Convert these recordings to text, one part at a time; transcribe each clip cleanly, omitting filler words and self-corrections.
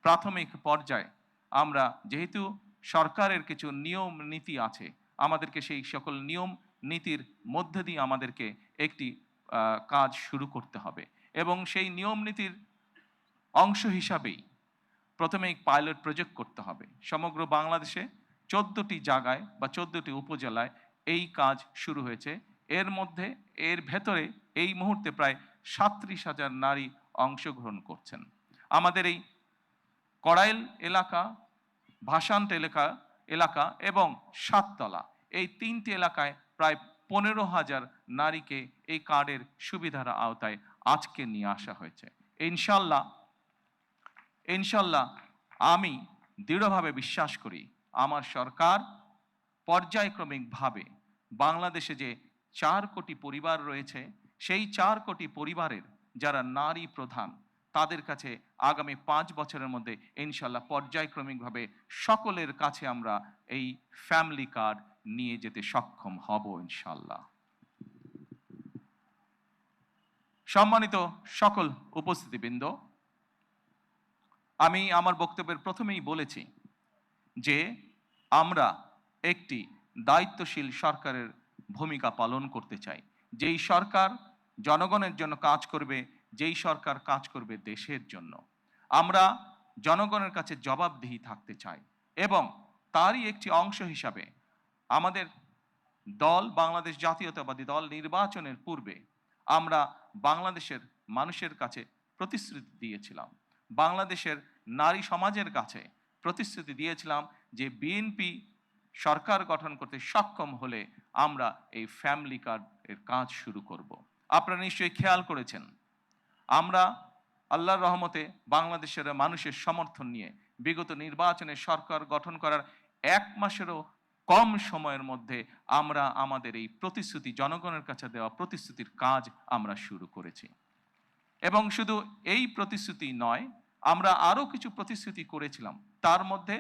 প্রাথমিক পর্যায়ে আমরা যেহেতু সরকারের কিছু নিয়ম নীতি আছে, আমাদেরকে সেই সকল নিয়ম নীতির মধ্যে দিয়ে আমাদেরকে একটি কাজ শুরু করতে হবে এবং সেই নিয়ম নীতির অংশ হিসাবেই প্রথমে পাইলট প্রজেক্ট করতে হবে। সমগ্র বাংলাদেশে 14টি জায়গায় বা 14টি উপজেলায় এই কাজ শুরু হয়েছে। এর ভেতরে এই মুহূর্তে প্রায় 37,000 নারী অংশগ্রহণ করছেন। আমাদের এই কড়াইল এলাকা, ভাসান্ত এলাকা এবং সাততলা, এই 3টি এলাকায় প্রায় 15,000 নারীকে এই কার্ডের সুবিধার আওতায় আজকে নিয়ে আসা হয়েছে। ইনশাল্লাহ আমি দৃঢ়ভাবে বিশ্বাস করি আমার সরকার পর্যায়ক্রমিকভাবে বাংলাদেশে যে 4 কোটি পরিবার রয়েছে, সেই 4 কোটি পরিবারের যারা নারী প্রধান, তাদের কাছে আগামী 5 বছরের মধ্যে ইনশাল্লাহ পর্যায়ক্রমিকভাবে সকলের কাছে আমরা এই ফ্যামিলি কার্ড নিয়ে যেতে সক্ষম হব ইনশাল্লাহ। সম্মানিত সকল উপস্থিতিবৃন্দ, আমি আমার বক্তব্যের প্রথমেই বলেছি যে আমরা একটি দায়িত্বশীল সরকারের ভূমিকা পালন করতে চাই, যেই সরকার জনগণের জন্য কাজ করবে, যেই সরকার কাজ করবে দেশের জন্য। আমরা জনগণের কাছে জবাবদিহি থাকতে চাই এবং তারই একটি অংশ হিসাবে আমাদের দল, বাংলাদেশ জাতীয়তাবাদী দল, নির্বাচনের পূর্বে আমরা বাংলাদেশের মানুষের কাছে প্রতিশ্রুতি দিয়েছিলাম, বাংলাদেশের নারী সমাজের কাছে প্রতিশ্রুতি দিয়েছিলাম যে বিএনপি সরকার গঠন করতে সক্ষম হলে আমরা এই ফ্যামিলি কার্ডের কাজ শুরু করব। আপনারা নিশ্চয়ই খেয়াল করেছেন, আমরা আল্লাহর রহমতে বাংলাদেশের মানুষের সমর্থন নিয়ে বিগত নির্বাচনে সরকার গঠন করার 1 মাসেরও কম সময়ের মধ্যে আমরা আমাদের এই প্রতিশ্রুতি, জনগণের কাছে দেওয়া প্রতিশ্রুতির কাজ আমরা শুরু করেছি। এবং শুধু এই প্রতিশ্রুতি নয়, আমরা আরও কিছু প্রতিশ্রুতি করেছিলাম, তার মধ্যে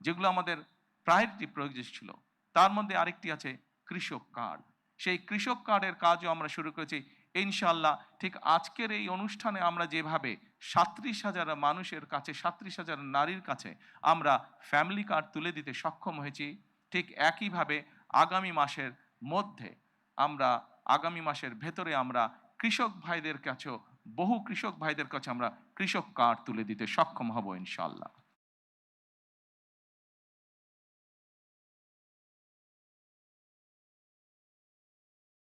যেগুলো আমাদের প্রায়োরিটি প্রয়োজন ছিল, তার মধ্যে আরেকটি আছে কৃষক কার্ড। সেই কৃষক কার্ডের কাজও আমরা শুরু করেছি ইনশাল্লাহ। ঠিক আজকের এই অনুষ্ঠানে আমরা যেভাবে 37,000 মানুষের কাছে, 37,000 নারীর কাছে আমরা ফ্যামিলি কার্ড তুলে দিতে সক্ষম হয়েছি, ঠিক একইভাবে আগামী মাসের ভেতরে আমরা কৃষক ভাইদের কাছেও, বহু কৃষক ভাইদের কাছে আমরা কৃষক কার্ড তুলে দিতে সক্ষম হব ইনশাল্লাহ।